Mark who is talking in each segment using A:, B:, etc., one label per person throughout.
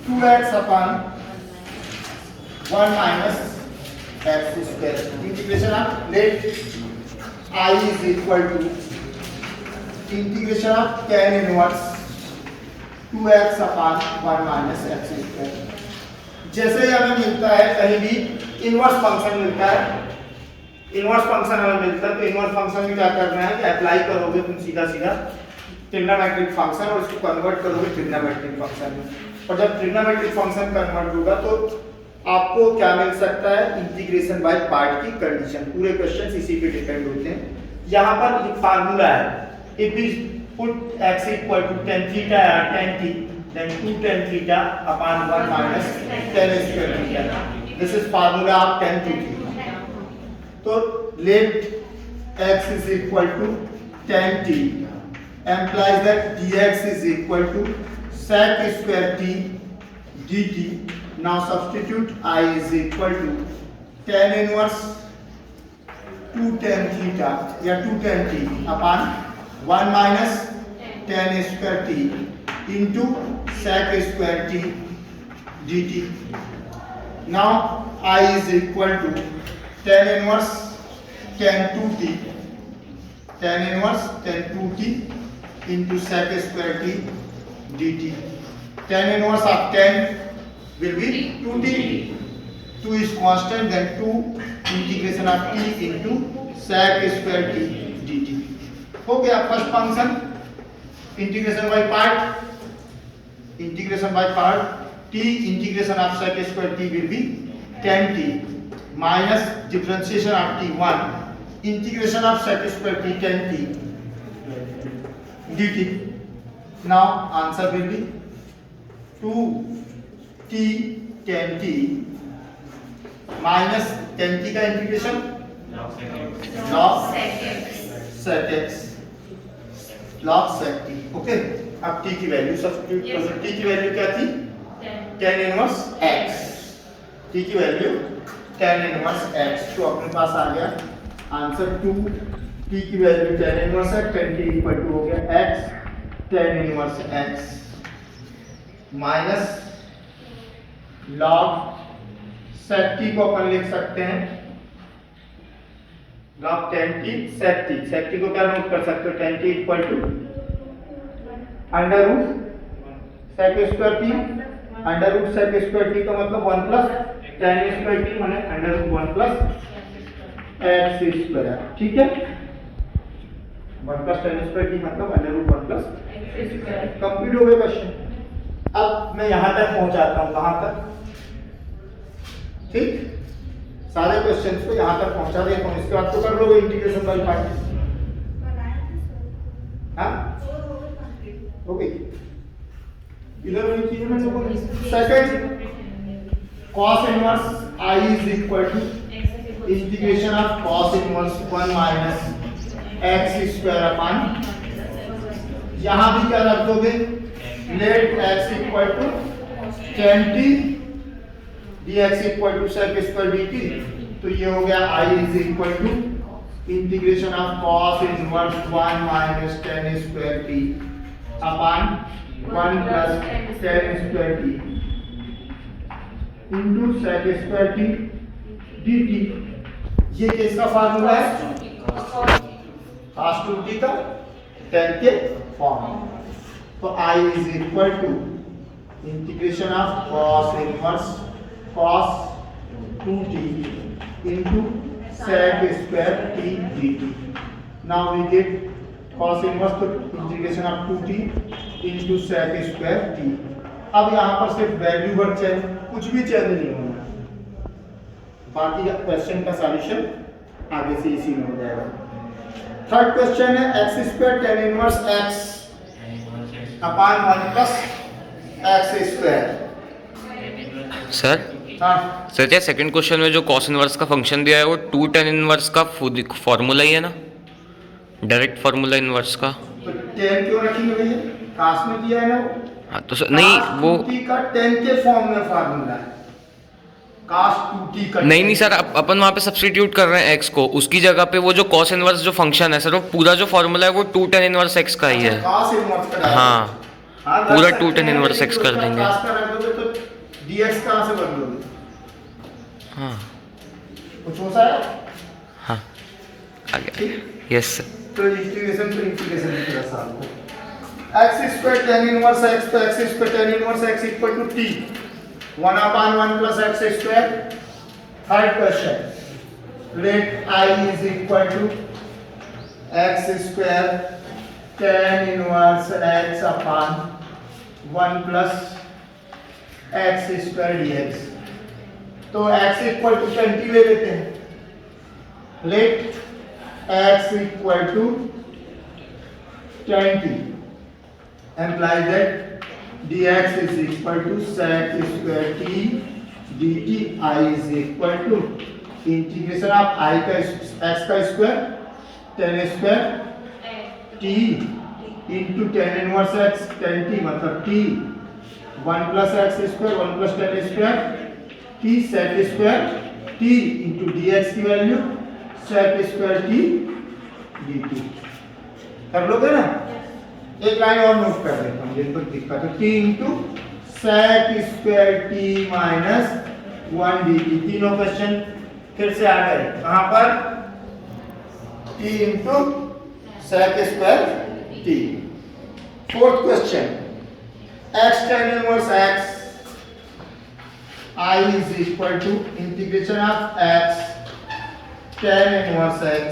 A: 2x upon 1 minus x square integration of let I is equal to integration of tan inverse 2x upon 1 minus x square. जैसे ही हमें मिलता है कहीं भी इनवर्स फंक्शन मिलता है, इनवर्स फंक्शन हमें मिलता है तो इनवर्स फंक्शन में क्या करना है कि अप्लाई करोगे तुम सीधा सीधा ट्रिग्नोमेट्रिक फंक्शन और उसको कन्वर्ट करोगे ट्रिग्नोमेट्रिक फंक्शन में। और जब ट्रिग्नोमेट्रिक फंक्शन कन्वर्ट होगा तो आपको क्या मिल सकता है, इंटीग्रेशन बाय पार्ट की कंडीशन। पूरे क्वेश्चन इसी पे डिपेंड होते हैं। यहाँ पर एक फार्मूला है, if we put x equal to tan theta या tan t then 2 tan theta upon 1 minus tan square theta, this is formula of tan theta। तो let x is equal to tan t implies that dx is equal to sec square t dt। Now substitute I is equal to tan inverse 2 tan theta या 2 tan t upon 1 minus tan square t into sec square t dt। Now I is equal to tan inverse tan 2t, tan inverse tan 2t into sec square t dt। Tan inverse of tan will be 2t, 2 is constant, then 2 integration of t into sec square t dt। हो गया first function. Integration by part, integration by part t integration of sec square t will be tan t minus differentiation of t 1 integration of sec square t tan t dt। now answer will be 2 t tan t minus tan t का integration log sec x log sec t। Okay, अब t की value substitute करो। t की value क्या थी, tan inverse x, t की value tan inverse x। तो अपने पास आ गया आंसर 2, t की वैल्यू tan इनवर्स है, tan t इक्वल टू हो गया x tan inverse x minus log sec t को अपन लिख सकते हैं log tan t sec t। sec t को क्या नोट कर सकते हो, tan t equal to under root sec square t। Under root sec square t का मतलब 1 प्लस tan स्क्वायर t माने under root 1 plus x square. ठीक है, 1 प्लस tan स्क्वायर t मतलब under root 1 plus x square. Complete हो गया question. अब मैं यहां तक पहुंचाता हूं, कहां तक, ठीक, सारे क्वेश्चंस को यहां तक पहुंचा देता हूं। इसके बाद तो कर लोगे इंटीग्रेशन बाय पार्ट। हां, ओके, इधर मैंने किया ना लोगों ने। Second cos inverse I is equal to integration of cos inverse 1 minus x square upon, यहां भी क्या रख दोगे, let x equal to tan t dx equal to sec square dt। तो ये हो गया I is equal to integration of cos inverse 1 minus tan square t अपॉन 1 plus tan square t into sec square t dt। ये किसका formula है, cos 2t का tan के फॉर्म। तो I is equal to integration of cos inverse cos 2t into sec square t dt। now we get cos inverse to integration of 2t into sec square t। अब यहाँ पर सिर्फ value word change, कुछ भी change नहीं होना, बाकी का क्वेश्चन का सॉल्यूशन आगे से इसी में हो जाएगा। थर्ड क्वेश्चन है x square tan inverse x upon 1 plus x square.
B: Sir sir क्या सेकंड क्वेश्चन में जो cos इनवर्स का फंक्शन दिया है वो 2 tan इनवर्स का फॉर्मूला ही है ना, डायरेक्ट फॉर्मूला इनवर्स का।
A: तो tan क्यों रखेंगे भैया, cos में दिया है ना।
B: हाँ तो सर नहीं, वो
A: का tan के फॉर्म में फार्मूला है, cos 2t का
B: नहीं सर, अपन वहाँ पे सब्स्टिट्यूट कर रहे हैं x को, उसकी जगह पे वो जो cos इनवर्स जो फंक्शन है सर, वो पूरा जो फॉर्मूला है वो 2 tan इनवर्स x का ही है।
A: cos इनवर्स का,
B: हाँ पूरा 2 tan इनवर्स x कर देंगे।
A: cos का रख दोगे तो dx कहाँ से बदलोगे?
B: हाँ
A: कुछ हो सकता
B: हाँ आ गया।
A: ठीक।
B: Yes sir.
A: तो इंटीग्रेशन की तरह सॉल्व करो। x square tan inverse x, तो x square tan inverse x equal to t 1/1 plus x square. Third question, let I is equal to x square tan inverse x upon 1 plus x square dx। तो x equal to 20 ले लेते हैं। Let x equal to 20 implies that dx is equal to sec square t dt। I is equal to integration of I का x का square tan square t into tan inverse x tan t मतलब t 1 plus x square 1 plus tan square t sec square t into dx की value sec square t dt। कर लोगे ना? एक line और note कर देता हूँ जिनको दिक्कत है। t into sec square t minus 1 dt। तीनों क्वेश्चन फिर से आ गए कहाँ पर? t into sec square t। Fourth question, x tan inverse x I is equal to integration of x tan inverse x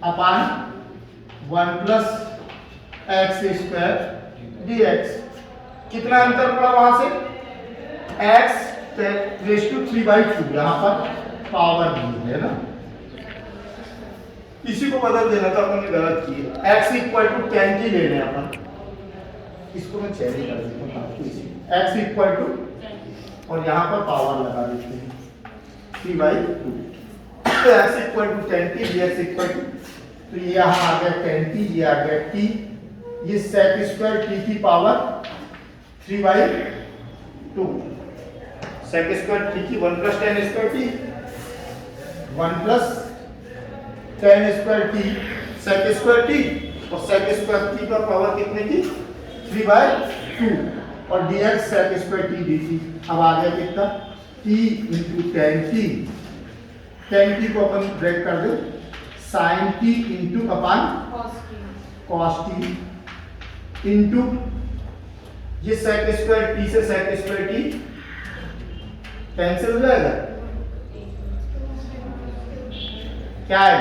A: upon 1 plus x square dx। कितना अंतर पड़ा वहां से? x रेज टू 3/2 यहाँ पर पावर दी है ना, इसी को बदल देना था अपन ने, गलत किया। x इक्वल टू tan की लेने अपन, इसको मैं चेंज कर देता हूँ। x इक्वल टू और यहाँ पर पावर लगा देते हैं 3/2। तो x इक्वल टू tan की dx इक्वल टू, तो ये यहाँ आ गया tan t, ये आ गया t, ये sec स्क्वायर t की पावर 3/2। sec स्क्वायर t की 1 plus tan square t 1 plus tan square t sec square t, और sec स्क्वायर t का पावर कितने की? 3/2 और dx sec square t dt। अब आ गया कितना? t into tan t, tan t को अपन ब्रेक कर दो sin t इंटू अपन cos t इंटू ये sec स्क्वायर t से sec स्क्वायर t कैंसिल हो जाएगा, क्या है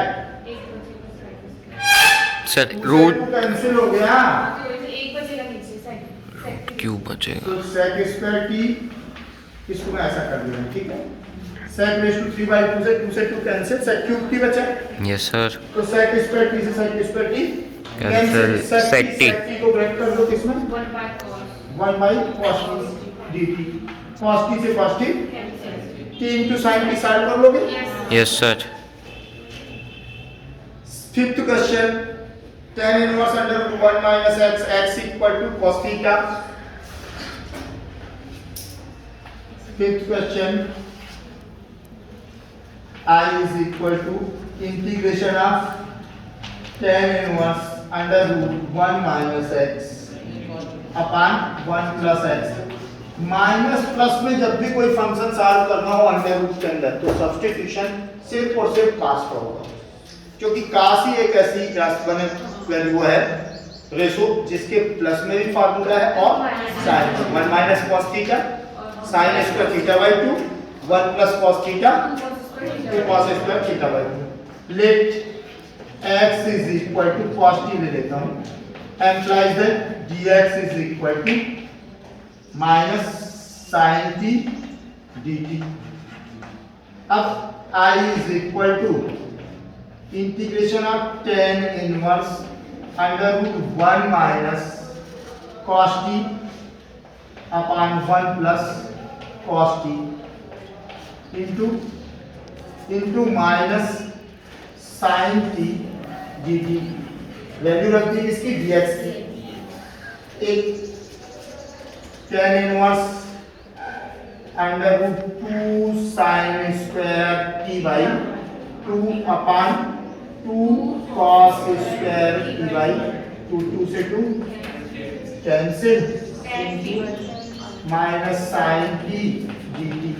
B: सर? रूट
A: कैंसिल हो गया,
B: क्यों बचेगा?
A: तो sec स्क्वायर t, इसको मैं ऐसा कर दूंगा, ठीक है। sec रेज़ टू 3/2 से 2 से 2 कैंसिल, sec क्यूब t बचा।
B: Yes sir.
A: तो sec स्क्वायर t से sec square t
B: cancel, sec t
A: को ब्रेक कर दो किसमें? 1 by cos t dt। cos t से cos t t into sin t solve कर लोगे?
B: Yes sir.
A: Fifth question, tan inverse under root 1 minus x x equal to cos theta. Fifth question, I is equal to integration of tan inverse under root 1 minus x upon 1 plus x। Minus plus में जब भी कोई function solve करना हो under root के अंदर, तो substitution सिर्फ और सिर्फ कास का होगा, क्योंकि कास ही एक ऐसी एक्सपोनेंट वैल्यू है रेशो जिसके प्लस में भी फार्मूला है और साइन 1 माइनस cos थीटा sin square theta by 2 1 plus cos theta 2 cos square theta by 2। Let x is equal to cos t ले लेता हूं, implies that dx is equal to minus sin t dt। अब I is equal to integration of tan inverse under root 1 minus cos t अपॉन 1 plus cos t into minus sin t dt। Value रख दी इसकी dx की। एक tan inverse under root 2 sin square t by 2 upon 2 cos square t by 2 2 से 2 cancel minus sine t d t.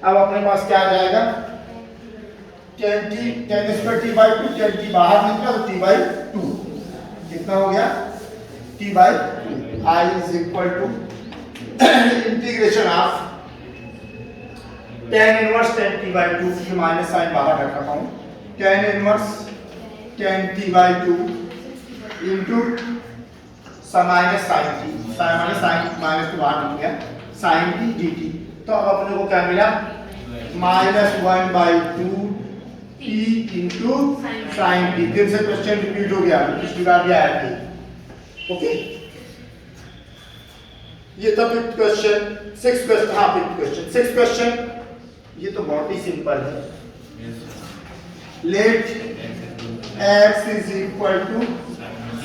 A: अब अपने पास क्या आ जाएगा, tan square t by two, tan t बाहर निकला तो टी बाई टू, कितना हो गया t by two. I is equal to integration of tan inverse tan t by two, ये माइनस साइन बाहर रख रखा हूँ, tan inverse tan t by two into minus sine t, minus तो बाहर निकल गया, साइन टी डी टी। तो अब अपने को क्या मिला, minus one by two T into sine T. फिर से क्वेश्चन रिपीट हो गया, पिछली बार भी आया था। ओके, ये था फिफ्थ क्वेश्चन। सिक्स क्वेश्चन, हाँ फिफ्थ क्वेश्चन, सिक्स क्वेश्चन ये तो बहुत ही सिंपल है। Let x is equal to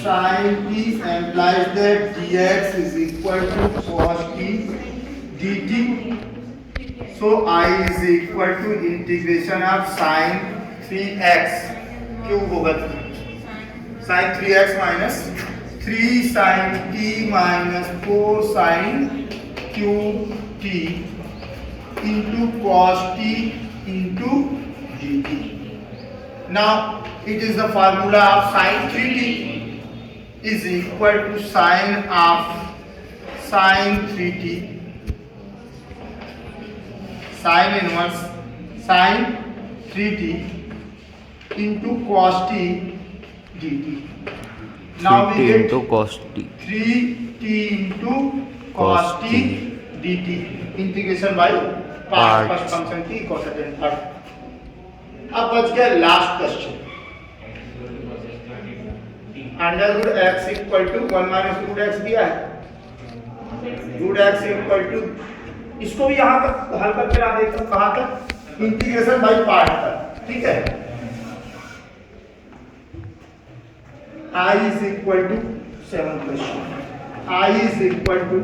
A: sin t implies that dx is equal to cos t dt. So I is equal to integration of sin 3x cube होगा, sin 3x minus 3 sin t minus 4 sin cube t into cos t into dt. Now it is the formula of sin 3t is equal to sin of sin 3t, sin inverse sin 3t into cos t dt. Now we get
B: into cos t
A: 3t into cos t dt, integration by part, first function की cosecant third. अब बच गया last question, under root x equal to one minus root x दिया है, root x equal to, इसको भी यहाँ तक हल करके ला देता हूँ, कहाँ तक, इंटीग्रेशन बाई पार्ट तक, ठीक है। I is equal to, seven question, I is equal to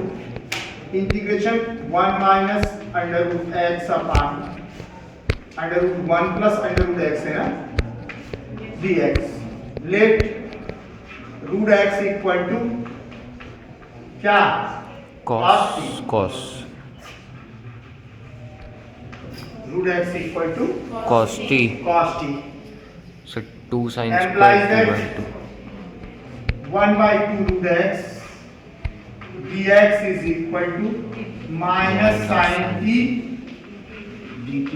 A: integration one minus under root x upon under root one plus under root x है ना D x. Let root x equal to क्या,
B: cos
A: root x equal to
B: cos t, so 2 sin
A: implies
B: square t by
A: that
B: 2
A: 1 by 2 root x dx is equal to minus sin t dt.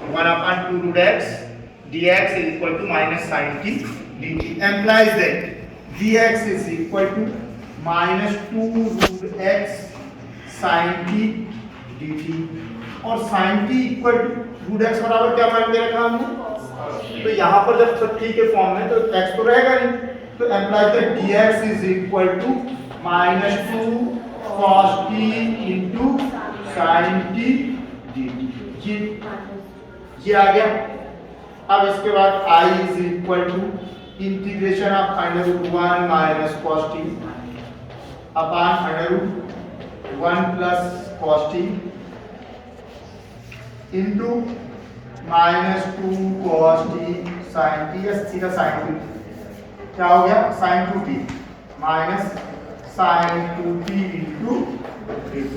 A: 1 upon 2 root x dx is equal to minus sin t dt, implies that dx is equal to minus 2 root x sin t dt। और sin t equal to root x बराबर क्या मान के रखा हमने, तो यहाँ पर जब सब t के फॉर्म में तो x तो रहेगा नहीं, तो implies that dx is equal to minus 2 cos t into sin t dt। ये आ गया। अब इसके बाद I is equal to integration of under root 1 minus cos t upon under root 1 plus cos t into minus 2 cos t sin t, या सीधा sin 2, क्या हो गया sin 2t minus sin 2t into 3t।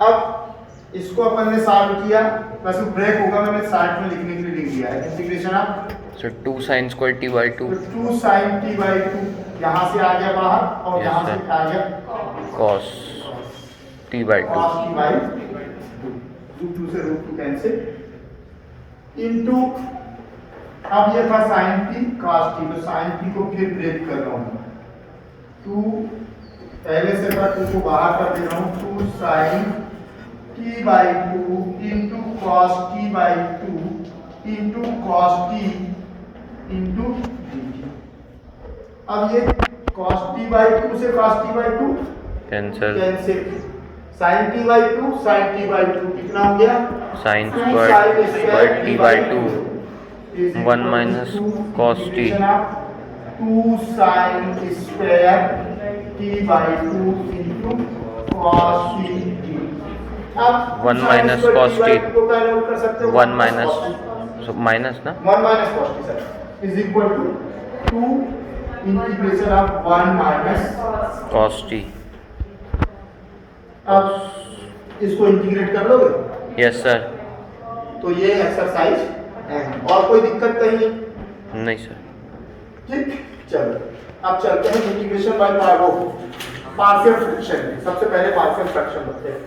A: अब इसको अपन ने solve किया, बस ब्रेक होगा, मैंने साइड में लिखने के लिए लिख दिया है integration of,
B: so 2 sin square t by 2
A: तो 2 sin t by 2 यहाँ से आ गया बाहर, और यहाँ से आ गया
B: cos t by 2
A: cos t by 2, root 2 से रूट 2 कैंसिल इंटू, अब ये था sin t cos t, तो sin t को फिर ब्रेक कर रहा हूँ, 2 पहले से था 2 को बाहर कर दे रहा हूँ, 2 sin t by 2 into cos t by 2 into cos t into dt। अब ये cos t by 2 से cos t by 2
B: cancel,
A: sin t by 2 sin t by 2 कितना हो गया,
B: sin square t by 2 1 minus cos t
A: 2 sin square t by 2 into cos t dt। अब
B: 1 minus cos t,
A: को क्या note कर सकते हो,
B: 1 minus, so minus ना,
A: 1 minus cos t sir is equal to 2 integration of 1 minus
B: cos t
A: आप इसको integrate कर लोगे?
B: Yes sir.
A: तो ये एक्सरसाइज है। और कोई दिक्कत कहीं?
B: नहीं सर।
A: ठीक, चलो अब चलते हैं इंटीग्रेशन बाय पार्शियल फ्रैक्शन। सबसे पहले पार्शियल फ्रैक्शन करते हैं।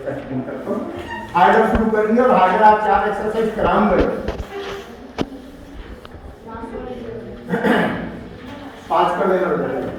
A: हाइड्रा शुरू करेंगे और हाइड्रा आप 4 एक्सरसाइज कराऊंगे। 5 कर लेना।